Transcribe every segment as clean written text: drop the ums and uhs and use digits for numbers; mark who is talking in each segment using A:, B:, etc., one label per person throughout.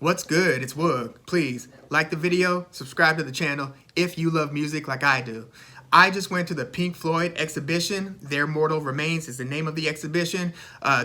A: What's good? It's Woog. Please like the video, subscribe to the channel if you love music like I do. I just went to the Pink Floyd exhibition. Their Mortal Remains is the name of the exhibition.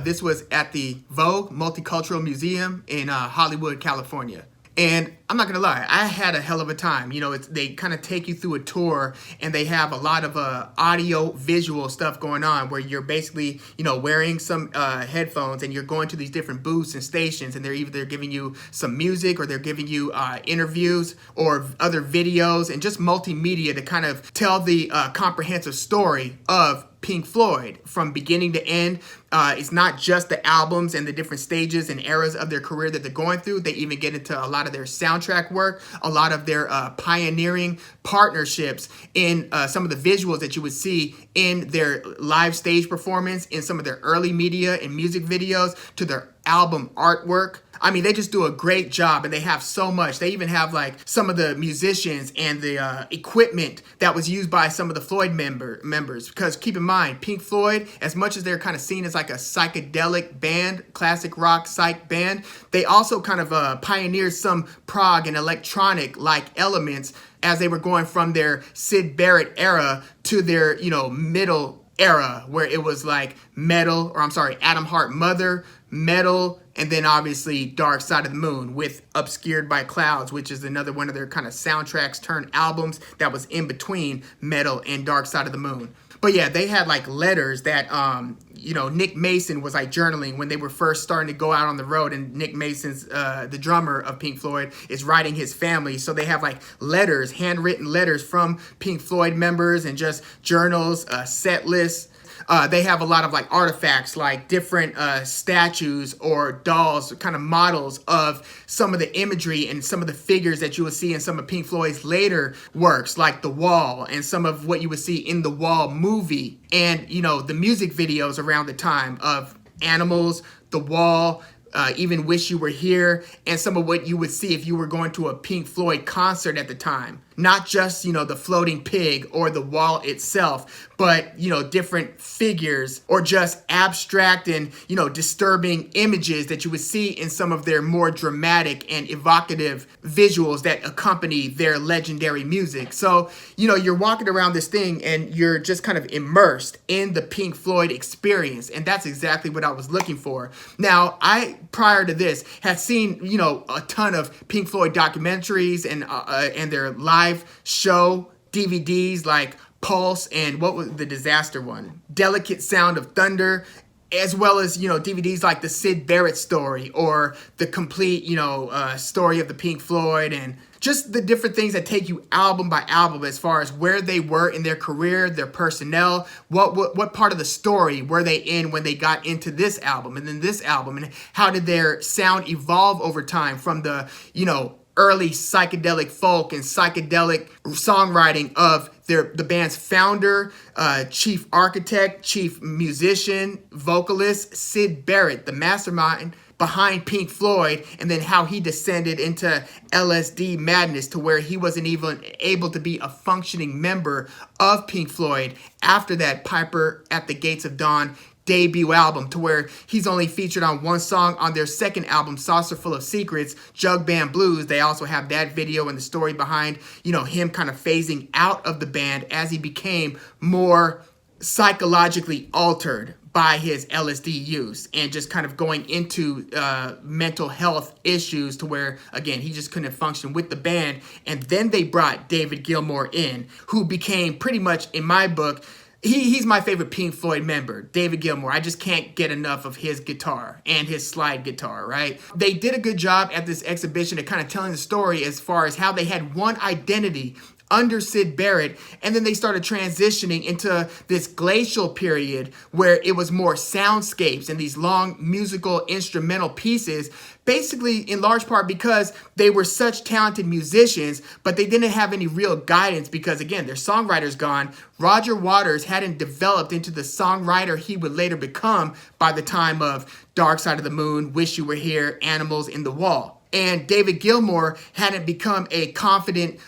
A: This was at the Vogue Multicultural Museum in Hollywood, California. And I'm not gonna lie, I had a hell of a time. You know, they kind of take you through a tour, and they have a lot of audio visual stuff going on where you're basically, wearing some headphones and you're going to these different booths and stations, and they're either giving you some music or they're giving you interviews or other videos and just multimedia to kind of tell the comprehensive story of Pink Floyd from beginning to end. It's not just the albums and the different stages and eras of their career that they're going through. They even get into a lot of their soundtrack work, a lot of their pioneering partnerships in some of the visuals that you would see in their live stage performance, in some of their early media and music videos, to their album artwork. I mean, they just do a great job, and they have so much. They even have like some of the musicians and the equipment that was used by some of the Floyd members. Because keep in mind, Pink Floyd, as much as they're kind of seen as like a psychedelic band, classic rock psych band, they also kind of pioneered some prog and electronic like elements as they were going from their Syd Barrett era to their, middle era, where it was like Atom Heart Mother, metal, and then obviously Dark Side of the Moon with Obscured by Clouds, which is another one of their kind of soundtracks turned albums that was in between metal and Dark Side of the Moon. But yeah, they had like letters that, Nick Mason was like journaling when they were first starting to go out on the road, and Nick Mason's, the drummer of Pink Floyd, is writing his family. So they have like letters, handwritten letters from Pink Floyd members, and just journals, set lists. They have a lot of like artifacts, like different statues or dolls, kind of models of some of the imagery and some of the figures that you would see in some of Pink Floyd's later works, like The Wall, and some of what you would see in the Wall movie, and the music videos around the time of Animals, The Wall, even Wish You Were Here, and some of what you would see if you were going to a Pink Floyd concert at the time. Not just, the floating pig or the wall itself, but, different figures or just abstract and, disturbing images that you would see in some of their more dramatic and evocative visuals that accompany their legendary music. So, you're walking around this thing and you're just kind of immersed in the Pink Floyd experience. And that's exactly what I was looking for. Now, I, prior to this, had seen, a ton of Pink Floyd documentaries and their live show DVDs like Pulse and what was the disaster one? Delicate Sound of Thunder, as well as, DVDs like the Syd Barrett story or the complete, story of the Pink Floyd, and just the different things that take you album by album as far as where they were in their career, their personnel, what part of the story were they in when they got into this album and then this album, and how did their sound evolve over time from the, early psychedelic folk and psychedelic songwriting of the band's founder, chief architect, chief musician, vocalist, Syd Barrett, the mastermind behind Pink Floyd, and then how he descended into LSD madness to where he wasn't even able to be a functioning member of Pink Floyd after that Piper at the Gates of Dawn debut album, to where he's only featured on one song on their second album, Saucer Full of Secrets, Jug Band Blues. They also have that video and the story behind, him kind of phasing out of the band as he became more psychologically altered by his LSD use and just kind of going into mental health issues, to where, again, he just couldn't function with the band. And then they brought David Gilmore in, who became pretty much, in my book, He's my favorite Pink Floyd member, David Gilmore. I just can't get enough of his guitar and his slide guitar, right? They did a good job at this exhibition at kind of telling the story as far as how they had one identity under Syd Barrett, and then they started transitioning into this glacial period where it was more soundscapes and these long musical instrumental pieces, basically in large part because they were such talented musicians, but they didn't have any real guidance because, again, their songwriter's gone. Roger Waters hadn't developed into the songwriter he would later become by the time of Dark Side of the Moon, Wish You Were Here, Animals, in The Wall. and David Gilmore hadn't become a confident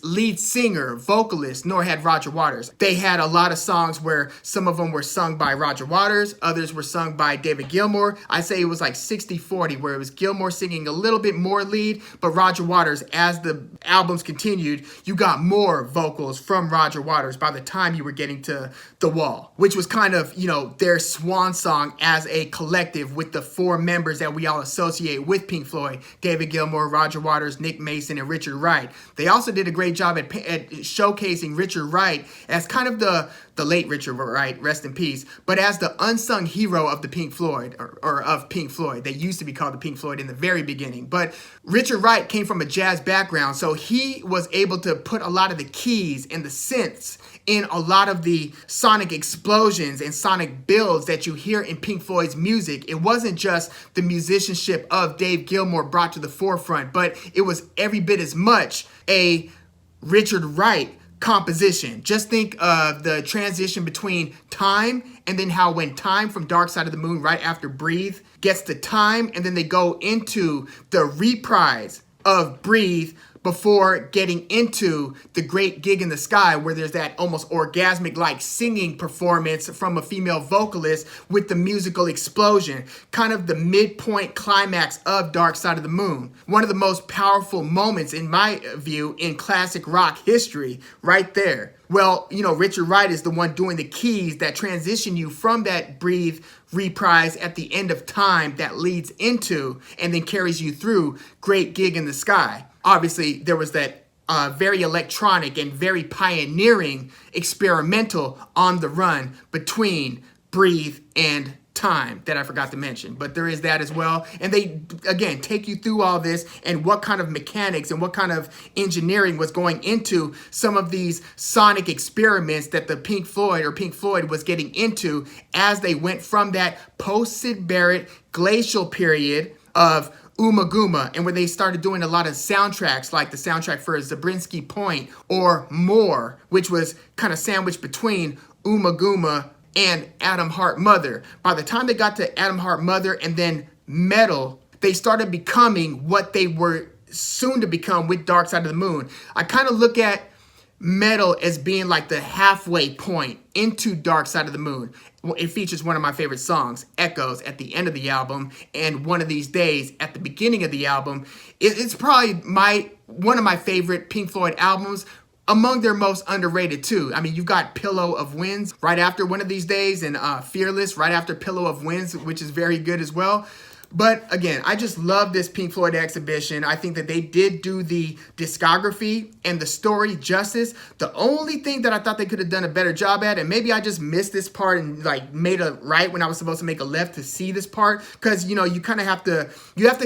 A: lead singer, vocalist, nor had Roger Waters. They had a lot of songs where some of them were sung by Roger Waters, others were sung by David Gilmore. I say it was like 60-40, where it was Gilmore singing a little bit more lead, but Roger Waters, as the albums continued, you got more vocals from Roger Waters by the time you were getting to The Wall, which was kind of, you know, their swan song as a collective with the four members that we all associate with Pink Floyd: David Gilmour, Roger Waters, Nick Mason, and Richard Wright. They also did a great job at showcasing Richard Wright as kind of the late Richard Wright, rest in peace, but as the unsung hero of the Pink Floyd, or of Pink Floyd. They used to be called the Pink Floyd in the very beginning. But Richard Wright came from a jazz background, so he was able to put a lot of the keys and the synths in a lot of the sonic explosions and sonic builds that you hear in Pink Floyd's music. It wasn't just the musicianship of Dave Gilmour brought to the forefront, but it was every bit as much a Richard Wright composition. Just think of the transition between Time, and then how when Time from Dark Side of the Moon, right after Breathe, gets to Time, and then they go into the reprise of Breathe before getting into the Great Gig in the Sky, where there's that almost orgasmic like singing performance from a female vocalist with the musical explosion, kind of the midpoint climax of Dark Side of the Moon. One of the most powerful moments, in my view, in classic rock history, right there. Well, you know, Richard Wright is the one doing the keys that transition you from that Breathe reprise at the end of Time that leads into and then carries you through Great Gig in the Sky. Obviously, there was that very electronic and very pioneering experimental On the Run between Breathe and Time that I forgot to mention, but there is that as well. And they, again, take you through all this and what kind of mechanics and what kind of engineering was going into some of these sonic experiments that the Pink Floyd was getting into as they went from that post-Syd Barrett glacial period of Ummagumma, and where they started doing a lot of soundtracks, like the soundtrack for Zabriskie Point or More, which was kind of sandwiched between Ummagumma and Atom Heart Mother. By the time they got to Atom Heart Mother and then Metal, they started becoming what they were soon to become with Dark Side of the Moon. I kind of look at Metal as being like the halfway point into Dark Side of the Moon. It features one of my favorite songs, Echoes, at the end of the album, and One of These Days at the beginning of the album. It's probably one of my favorite Pink Floyd albums, among their most underrated too. I mean, you've got Pillow of Winds right after One of These Days, and Fearless right after Pillow of Winds, which is very good as well. But again, I just love this Pink Floyd exhibition. I think that they did do the discography and the story justice. The only thing that I thought they could have done a better job at, and maybe I just missed this part and like made a right when I was supposed to make a left to see this part, because you know, you kind of have to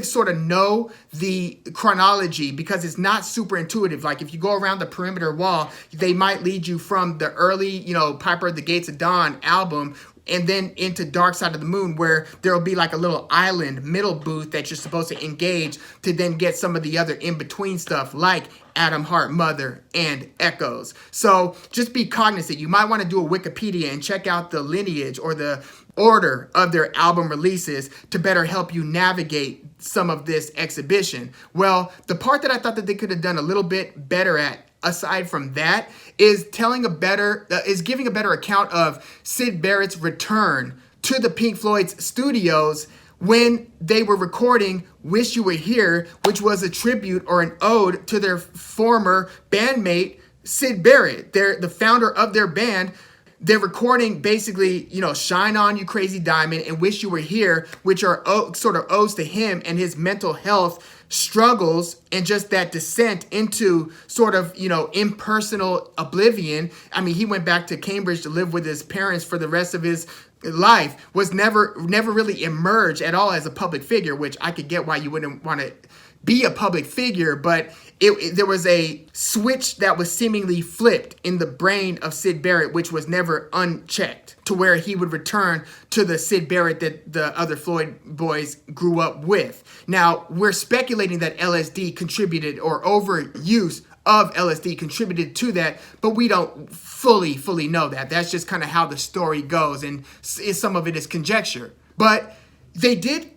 A: sort of know the chronology, because it's not super intuitive. Like if you go around the perimeter wall, they might lead you from the early, you know, Piper at the Gates of Dawn album and then into Dark Side of the Moon, where there'll be like a little island middle booth that you're supposed to engage to then get some of the other in-between stuff like Atom Heart Mother and Echoes. So just be cognizant. You might want to do a Wikipedia and check out the lineage or the order of their album releases to better help you navigate some of this exhibition. Well, the part that I thought that they could have done a little bit better at, aside from that, is giving a better account of Syd Barrett's return to the Pink Floyd's studios when they were recording Wish You Were Here, which was a tribute or an ode to their former bandmate, Syd Barrett. They're the founder of their band. They're recording basically, you know, Shine On You Crazy Diamond and Wish You Were Here, which are sort of odes to him and his mental health struggles and just that descent into sort of, you know, impersonal oblivion. I mean, he went back to Cambridge to live with his parents for the rest of his life, was never really emerged at all as a public figure, which I could get why you wouldn't want to be a public figure, but there was a switch that was seemingly flipped in the brain of Syd Barrett, which was never unchecked, to where he would return to the Syd Barrett that the other Floyd boys grew up with. Now, we're speculating that LSD contributed, or overuse of LSD contributed to that, but we don't fully know that. That's just kind of how the story goes, and some of it is conjecture. But they did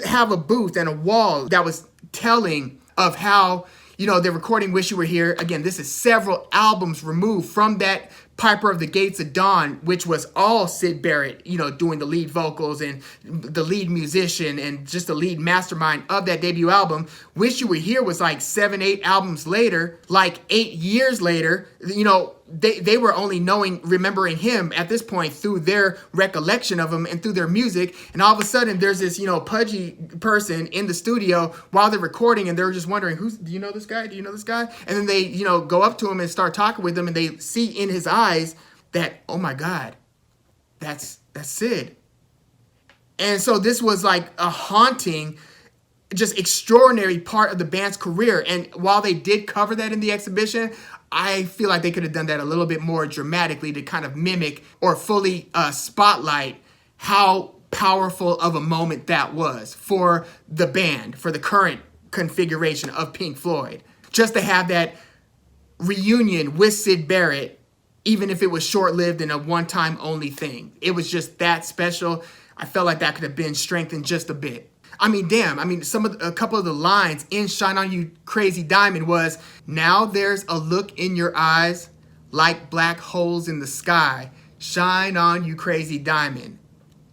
A: have a booth and a wall that was telling of how, you know, they're recording Wish You Were Here. Again, this is several albums removed from that Piper of the Gates of Dawn, which was all Syd Barrett, you know, doing the lead vocals and the lead musician and just the lead mastermind of that debut album. Wish You Were Here was like 7, 8 albums later, like 8 years later. You know, they were only remembering him at this point through their recollection of him and through their music. And all of a sudden there's this, you know, pudgy person in the studio while they're recording, and they're just wondering, do you know this guy? Do you know this guy? And then they, you know, go up to him and start talking with him, and they see in his eyes that, oh my God, that's Syd. And so this was like a haunting, just extraordinary part of the band's career. And while they did cover that in the exhibition, I feel like they could have done that a little bit more dramatically to kind of mimic or fully spotlight how powerful of a moment that was for the band, for the current configuration of Pink Floyd. Just to have that reunion with Syd Barrett, even if it was short-lived and a one-time only thing. It was just that special. I felt like that could have been strengthened just a bit. I mean, damn. I mean, a couple of the lines in Shine On You Crazy Diamond was, now there's a look in your eyes like black holes in the sky. Shine on you crazy diamond.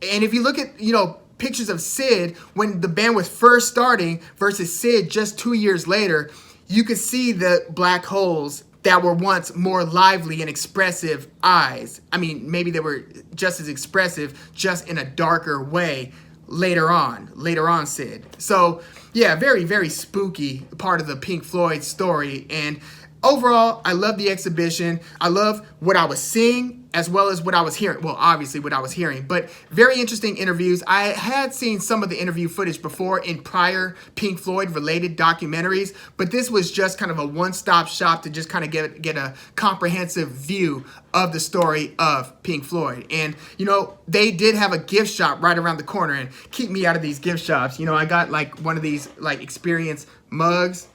A: And if you look at, you know, pictures of Syd when the band was first starting versus Syd just 2 years later, you could see the black holes that were once more lively and expressive eyes. I mean, maybe they were just as expressive, just in a darker way later on Syd. So yeah, very, very spooky part of the Pink Floyd story. And overall, I love the exhibition. I love what I was seeing as well as what I was hearing. Well, obviously what I was hearing, but very interesting interviews. I had seen some of the interview footage before in prior Pink Floyd related documentaries, but this was just kind of a one-stop shop to just kind of get a comprehensive view of the story of Pink Floyd. And, you know, they did have a gift shop right around the corner, and keep me out of these gift shops. You know, I got like one of these like experience mugs.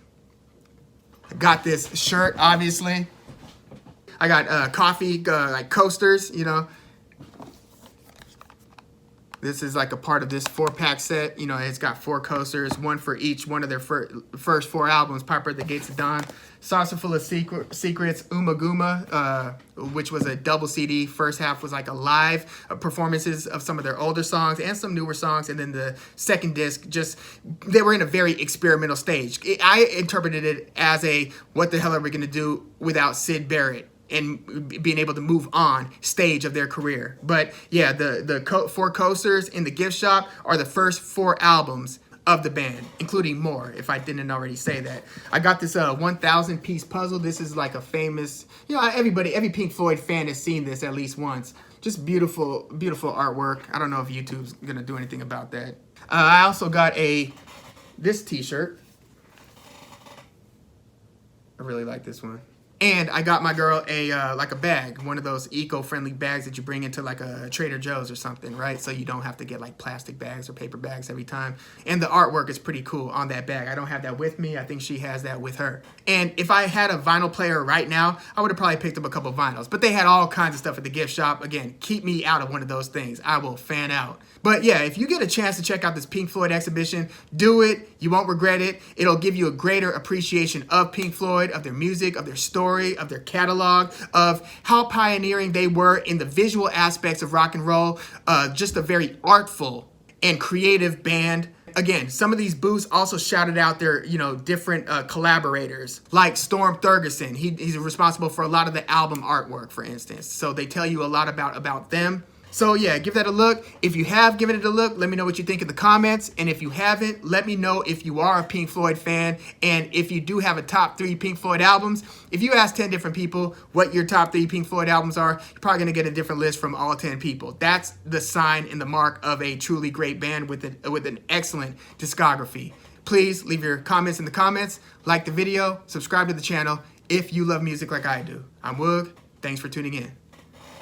A: I got this shirt, obviously. I got coffee, like coasters, you know. This is like a part of this 4-pack set. You know, it's got 4 coasters, one for each one of their first 4 albums, Piper at the Gates of Dawn, Saucer Full of Secrets, Guma, which was a double CD. First half was like a live performances of some of their older songs and some newer songs. And then the second disc, just, they were in a very experimental stage. I interpreted it as a, what the hell are we going to do without Syd Barrett? And being able to move on stage of their career. But yeah, the 4 coasters in the gift shop are the first 4 albums of the band, including more, if I didn't already say that. I got this 1,000 piece puzzle. This is like a famous, you know, every Pink Floyd fan has seen this at least once. Just beautiful, beautiful artwork. I don't know if YouTube's gonna do anything about that. I also got this t-shirt. I really like this one. And I got my girl like a bag, one of those eco-friendly bags that you bring into like a Trader Joe's or something, right? So you don't have to get like plastic bags or paper bags every time. And the artwork is pretty cool on that bag. I don't have that with me. I think she has that with her. And if I had a vinyl player right now, I would have probably picked up a couple vinyls. But they had all kinds of stuff at the gift shop. Again, keep me out of one of those things. I will fan out. But yeah, if you get a chance to check out this Pink Floyd exhibition, do it. You won't regret it. It'll give you a greater appreciation of Pink Floyd, of their music, of their story, of their catalog, of how pioneering they were in the visual aspects of rock and roll. Just a very artful and creative band. Again, some of these booths also shouted out their, you know, different collaborators, like Storm Thurgerson. He's responsible for a lot of the album artwork, for instance. So they tell you a lot about them. So yeah, give that a look. If you have given it a look, let me know what you think in the comments. And if you haven't, let me know if you are a Pink Floyd fan. And if you do have a top 3 Pink Floyd albums, if you ask 10 different people what your top 3 Pink Floyd albums are, you're probably gonna get a different list from all 10 people. That's the sign and the mark of a truly great band with an excellent discography. Please leave your comments in the comments, like the video, subscribe to the channel if you love music like I do. I'm Woog. Thanks for tuning in.